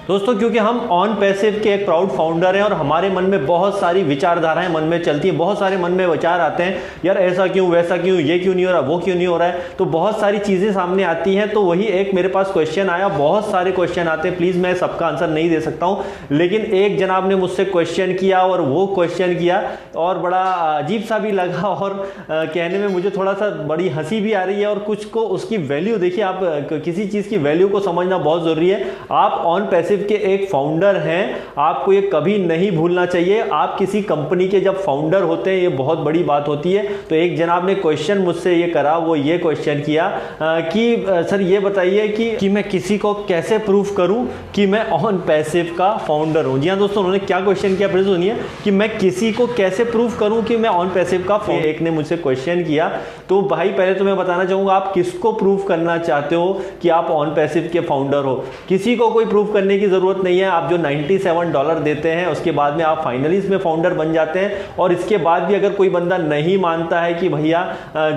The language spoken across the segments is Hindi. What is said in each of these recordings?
दोस्तों, क्योंकि हम ऑन पैसिव के एक प्राउड फाउंडर हैं और हमारे मन में बहुत सारी विचारधाराएं मन में चलती हैं, बहुत सारे मन में विचार आते हैं, यार ऐसा क्यों, वैसा क्यों, ये क्यों नहीं हो रहा, वो क्यों नहीं हो रहा है, तो बहुत सारी चीज़ें सामने आती हैं। तो वही एक मेरे पास क्वेश्चन आया, बहुत सारे क्वेश्चन आते हैं, प्लीज़ मैं सबका आंसर नहीं दे सकता हूँ, लेकिन एक जनाब ने मुझसे क्वेश्चन किया और वो क्वेश्चन किया और बड़ा अजीब सा भी लगा और कहने में मुझे थोड़ा सा बड़ी हंसी भी आ रही है। और कुछ को उसकी वैल्यू देखिए, आप किसी चीज़ की वैल्यू को समझना बहुत ज़रूरी है। आप ऑन पैसिव के एक फाउंडर हैं, आपको ये कभी नहीं भूलना चाहिए। आप किसी कंपनी के जब फाउंडर होते हैं, ये बहुत बड़ी बात होती है। तो एक जनाब ने क्वेश्चन मुझसे ये करा, वो ये क्वेश्चन किया कि सर ये बताइए कि मैं किसी को कैसे प्रूफ करूं कि मैं ऑन पैसिव का फाउंडर हूं। जी हाँ दोस्तों, उन्होंने क्या क्वेश्चन किया फिर सुनिए, कि मैं किसी को कैसे प्रूफ करूं कि मैं ऑन पैसिव का फाउंडर। एक ने मुझसे क्वेश्चन किया, तो भाई पहले तो मैं बताना चाहूंगा, आप किसको प्रूफ करना चाहते हो कि आप ऑन पैसिव के फाउंडर हो? किसी को कोई प्रूफ करने की जरूरत नहीं है। आप जो $97 देते हैं उसके बाद में आप फाइनली इसमें फाउंडर बन जाते हैं। और इसके बाद भी अगर कोई बंदा नहीं मानता है कि भैया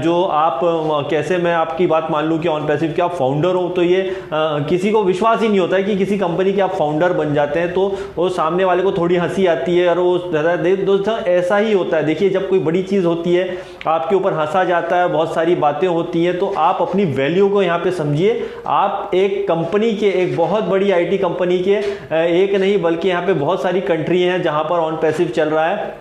जो आप कैसे मैं आपकी बात मान लूं कि ऑन पैसिव के आप फाउंडर हो, तो ये किसी को विश्वास ही नहीं होता है कि किसी कंपनी के आप फाउंडर बन जाते हैं। तो वो सामने वाले को थोड़ी हंसी आती है और वो दोस्तों ऐसा ही होता है। देखिए, जब कोई बड़ी चीज होती है, आपके ऊपर हंसा जाता है, बहुत सारी बातें होती हैं, तो आप अपनी वैल्यू को यहाँ पे समझिए। आप एक कंपनी के, एक बहुत बड़ी आईटी कंपनी के, एक नहीं बल्कि यहाँ पे बहुत सारी कंट्री हैं जहाँ पर ऑन पैसिव चल रहा है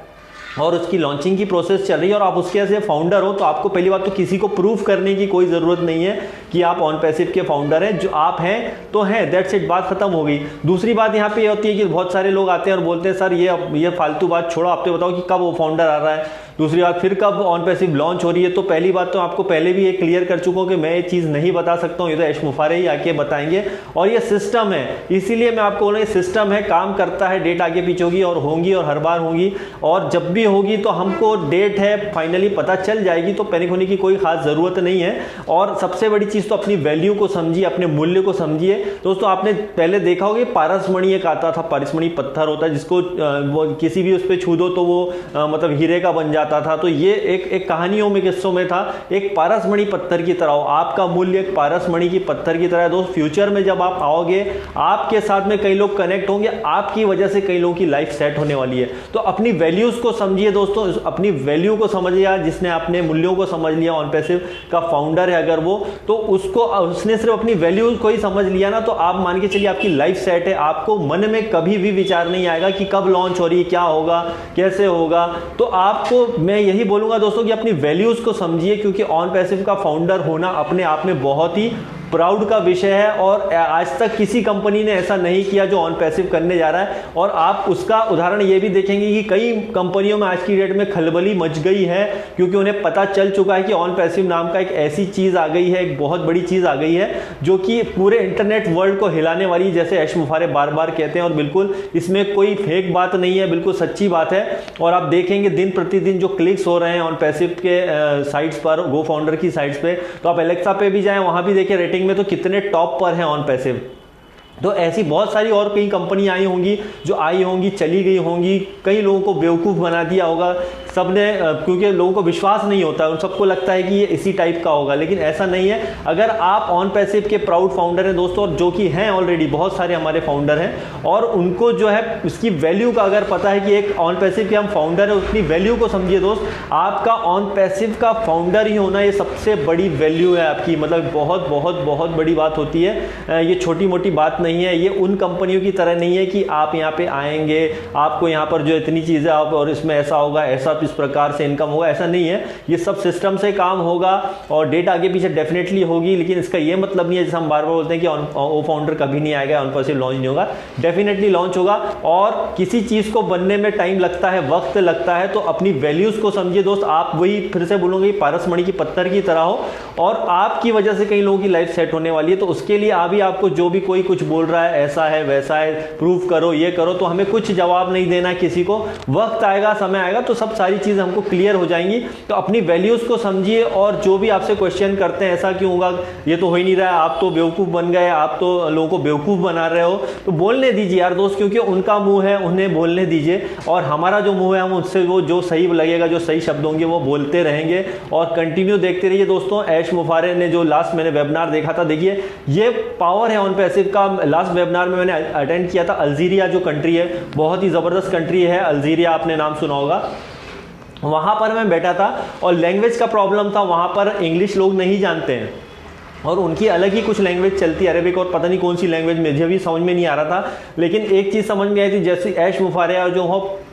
और उसकी लॉन्चिंग की प्रोसेस चल रही है और आप उसके ऐसे फाउंडर हो। तो आपको पहली बात तो किसी को प्रूफ करने की कोई ज़रूरत नहीं है कि आप ऑन पैसिव के फाउंडर हैं। जो आप हैं तो हैं, दैट्स इट, बात खत्म हो गई। दूसरी बात यहाँ पे ये होती है कि बहुत सारे लोग आते हैं और बोलते हैं सर ये फालतू बात छोड़ो, आप तो बताओ कि कब वो फाउंडर आ रहा है। दूसरी बात, फिर कब ऑन पैसिव लॉन्च हो रही है। तो पहली बात तो आपको पहले भी ये क्लियर कर चुका हूँ कि मैं ये चीज़ नहीं बता सकता हूँ, ये तो ऐश मुफारे ही आके बताएंगे। और ये सिस्टम है, इसीलिए मैं आपको बोला, ये सिस्टम है, काम करता है, डेट आगे पीछे होगी और होंगी और हर बार होंगी। और जब भी होगी तो हमको डेट है फाइनली पता चल जाएगी, तो पैनिक होने की कोई खास ज़रूरत नहीं है। और सबसे बड़ी चीज़ तो अपनी वैल्यू को समझिए, अपने मूल्य को समझिए। दोस्तों, आपने पहले देखा होगा पारसमणि एक आता था, पारसमणि पत्थर होता है जिसको वो किसी भी उस पर छू दो तो वो मतलब हीरे का बन जाता था। तो ये एक कहानियों में, किस्सों में था, एक पारसमणि पत्थर की तरह हो। आपका मूल्य एक पारसमणि की पत्थर की तरह है। दोस्त, फ्यूचर में जब आप आओगे, आपके साथ में कई लोग कनेक्ट होंगे, आपकी वजह से कई लोगों की लाइफ सेट होने वाली है। तो अपनी वैल्यूज को समझिए दोस्तों, अपनी वैल्यू को समझ लिया। जिसने अपने मूल्यों को समझ लिया, ऑन पैसिव का फाउंडर है अगर वो, तो उसने सिर्फ अपनी वैल्यूज को ही समझ लिया ना, तो आप मान के चलिए आपकी लाइफ सेट है। आपको मन में कभी भी विचार नहीं आएगा कि कब लॉन्च हो रही है, क्या होगा, कैसे होगा। तो आपको मैं यही बोलूंगा दोस्तों कि अपनी वैल्यूज को समझिए, क्योंकि ऑन पैसिव का फाउंडर होना अपने आप में बहुत ही प्राउड का विषय है। और आज तक किसी कंपनी ने ऐसा नहीं किया जो ऑन पैसिव करने जा रहा है। और आप उसका उदाहरण ये भी देखेंगे कि कई कंपनियों में आज की डेट में खलबली मच गई है, क्योंकि उन्हें पता चल चुका है कि ऑन पैसिव नाम का एक ऐसी चीज आ गई है, एक बहुत बड़ी चीज आ गई है जो कि पूरे इंटरनेट वर्ल्ड को हिलाने वाली, जैसे ऐश मुफारे बार बार कहते हैं। और बिल्कुल इसमें कोई फेक बात नहीं है, बिल्कुल सच्ची बात है। और आप देखेंगे दिन प्रतिदिन जो क्लिक्स हो रहे हैं ऑन पैसिव के साइट्स पर, गो फाउंडर की साइट्स पे, तो आप एलेक्सा पे भी जाएं, वहां भी देखिए रेटिंग में तो कितने टॉप पर हैं ऑन पैसिव। तो ऐसी बहुत सारी और कई कंपनी आई होंगी, जो आई होंगी, चली गई होंगी, कई लोगों को बेवकूफ़ बना दिया होगा सबने, क्योंकि लोगों को विश्वास नहीं होता है, उन सबको लगता है कि ये इसी टाइप का होगा, लेकिन ऐसा नहीं है। अगर आप ऑन पैसिव के प्राउड फाउंडर हैं दोस्तों, और जो कि हैं ऑलरेडी, बहुत सारे हमारे फाउंडर हैं, और उनको जो है इसकी वैल्यू का अगर पता है कि एक ऑन पैसिव के हम फाउंडर है, उसकी वैल्यू को समझिए दोस्त। आपका ऑन पैसिव का फाउंडर ही होना ये सबसे बड़ी वैल्यू है आपकी, मतलब बहुत बहुत बहुत बड़ी बात होती है। ये छोटी मोटी बात नहीं है। ये उन कंपनियों की तरह नहीं है कि आप यहाँ पे आएंगे, आपको यहाँ पर जो इतनी चीज़ें आप, और इसमें ऐसा होगा, ऐसा इस प्रकार से इनकम होगा, ऐसा नहीं है। ये सब सिस्टम से काम होगा और डेट आगे पीछे डेफिनेटली होगी, लेकिन इसका ये मतलब नहीं है जैसे हम बार बार बोलते हैं कि वो फाउंडर कभी नहीं आएगा, ऑन पैसिव लॉन्च नहीं होगा। डेफिनेटली लॉन्च होगा। और किसी चीज़ को बनने में टाइम लगता है, वक्त लगता है, तो अपनी वैल्यूज़ को समझिए दोस्त। आप वही फिर से बोलूँगी, पारसमणि की पत्थर की तरह हो, और आपकी वजह से कई लोगों की लाइफ सेट होने वाली है। तो उसके लिए अभी आपको जो भी कोई कुछ बोल रहा है, ऐसा है वैसा है, प्रूफ करो, ये करो, तो हमें कुछ जवाब नहीं देना किसी को। वक्त आएगा, समय आएगा, तो सब सारी सारी चीज़ हमको क्लियर हो जाएंगी। तो अपनी वैल्यूज़ को समझिए, और जो भी आपसे क्वेश्चन करते हैं ऐसा क्यों होगा, ये तो हो ही नहीं रहा है, आप तो बेवकूफ़ बन गए, आप तो लोगों को बेवकूफ़ बना रहे हो, तो बोलने दीजिए यार दोस्त, क्योंकि उनका मुंह है, उन्हें बोलने दीजिए, और हमारा जो मुंह है हम उससे वो जो सही लगेगा, जो सही शब्द होंगे वो बोलते रहेंगे। और कंटिन्यू देखते रहिए दोस्तों। ऐश मुफारे ने जो लास्ट मैंने वेबिनार देखा था, देखिए ये पावर है ऑन पैसिव का। लास्ट वेबिनार में मैंने अटेंड किया था। अल्जीरिया जो कंट्री है, बहुत ही ज़बरदस्त कंट्री है अल्जीरिया, आपने नाम सुना होगा। वहाँ पर मैं बैठा था और लैंग्वेज का प्रॉब्लम था, वहाँ पर इंग्लिश लोग नहीं जानते हैं और उनकी अलग ही कुछ लैंग्वेज चलती है, अरेबिक और पता नहीं कौन सी लैंग्वेज, मुझे भी समझ में नहीं आ रहा था। लेकिन एक चीज़ समझ में आई थी, जैसे ऐश मुफारिया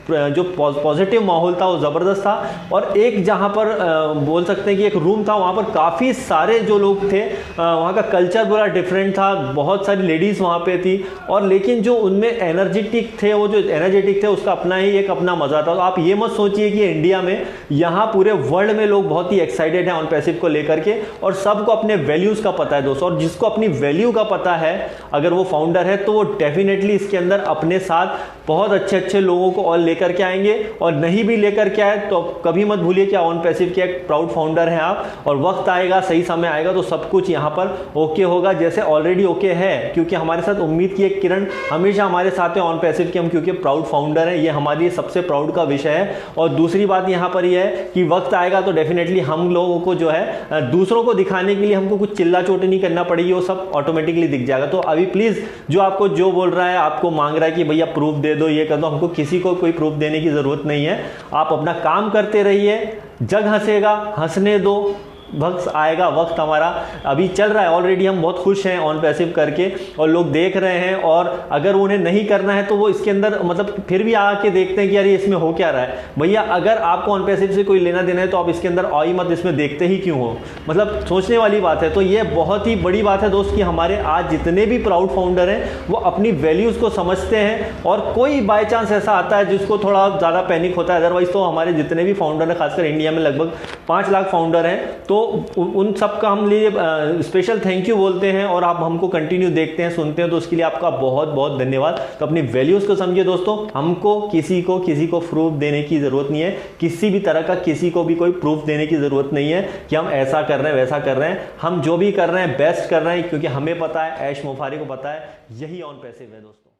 जो पॉजिटिव माहौल था वो ज़बरदस्त था। और एक जहाँ पर बोल सकते हैं कि एक रूम था, वहाँ पर काफ़ी सारे जो लोग थे, वहाँ का कल्चर बड़ा डिफरेंट था, बहुत सारी लेडीज़ वहाँ पे थी, और लेकिन जो उनमें एनर्जेटिक थे, वो जो एनर्जेटिक थे उसका अपना ही एक अपना मज़ा था। तो आप ये मत सोचिए कि इंडिया में, यहाँ पूरे वर्ल्ड में लोग बहुत ही एक्साइटेड हैं ऑन पैसिव को लेकर के, और सबको अपने वैल्यूज़ का पता है दोस्तों। और जिसको अपनी वैल्यू का पता है, अगर वो फाउंडर है, तो वो डेफिनेटली इसके अंदर अपने साथ बहुत अच्छे अच्छे लोगों को और लेकर के आएंगे। और नहीं भी लेकर के आए तो कभी मत भूलिए कि ऑन पैसिव के एक प्राउड फाउंडर हैं आप, और वक्त आएगा, सही समय आएगा तो सब कुछ यहाँ पर ओके होगा, जैसे ऑलरेडी ओके है। क्योंकि हमारे साथ उम्मीद की एक किरण हमेशा हमारे साथ है ऑन पैसिव के, हम क्योंकि प्राउड फाउंडर हैं, ये हमारे लिए सबसे प्राउड का विषय है। और दूसरी बात यहाँ पर यह है कि वक्त आएगा तो डेफिनेटली हम लोगों को जो है दूसरों को दिखाने के लिए हमको कुछ चिल्ला चोटी नहीं करना पड़ेगी, वो सब ऑटोमेटिकली दिख जाएगा। तो अभी प्लीज जो आपको जो बोल रहा है, आपको मांग रहा है कि भैया प्रूफ दे दो, ये कर दो, हमको किसी को कोई प्रूफ देने की जरूरत नहीं है। आप अपना काम करते रहिए, जग हंसेगा, हंसने दो, वक्त आएगा। वक्त हमारा अभी चल रहा है, ऑलरेडी हम बहुत खुश हैं ऑन पैसिव करके, और लोग देख रहे हैं। और अगर उन्हें नहीं करना है तो वो इसके अंदर मतलब फिर भी आके देखते हैं कि यार ये इसमें हो क्या रहा है। भैया अगर आपको ऑन पैसिव से कोई लेना देना है तो आप इसके अंदर आओ ही मत, इसमें देखते ही क्यों हो, मतलब सोचने वाली बात है। तो ये बहुत ही बड़ी बात है दोस्त कि हमारे आज जितने भी प्राउड फाउंडर हैं वो अपनी वैल्यूज़ को समझते हैं। और कोई बाई चांस ऐसा आता है जिसको थोड़ा ज़्यादा पैनिक होता है, अदरवाइज तो हमारे जितने भी फाउंडर हैं, खासकर इंडिया में लगभग 5 लाख फाउंडर हैं, तो उन सब का हम लिए स्पेशल थैंक यू बोलते हैं। और आप हमको कंटिन्यू देखते हैं, सुनते हैं, तो उसके लिए आपका बहुत बहुत धन्यवाद। तो अपनी वैल्यूज़ को समझिए दोस्तों, हमको किसी को प्रूफ देने की ज़रूरत नहीं है, किसी भी तरह का किसी को भी कोई प्रूफ देने की ज़रूरत नहीं है कि हम ऐसा कर रहे हैं वैसा कर रहे हैं। हम जो भी कर रहे हैं बेस्ट कर रहे हैं, क्योंकि हमें पता है, ऐश मुफारी को पता है, यही ऑन पैसिव है दोस्तों।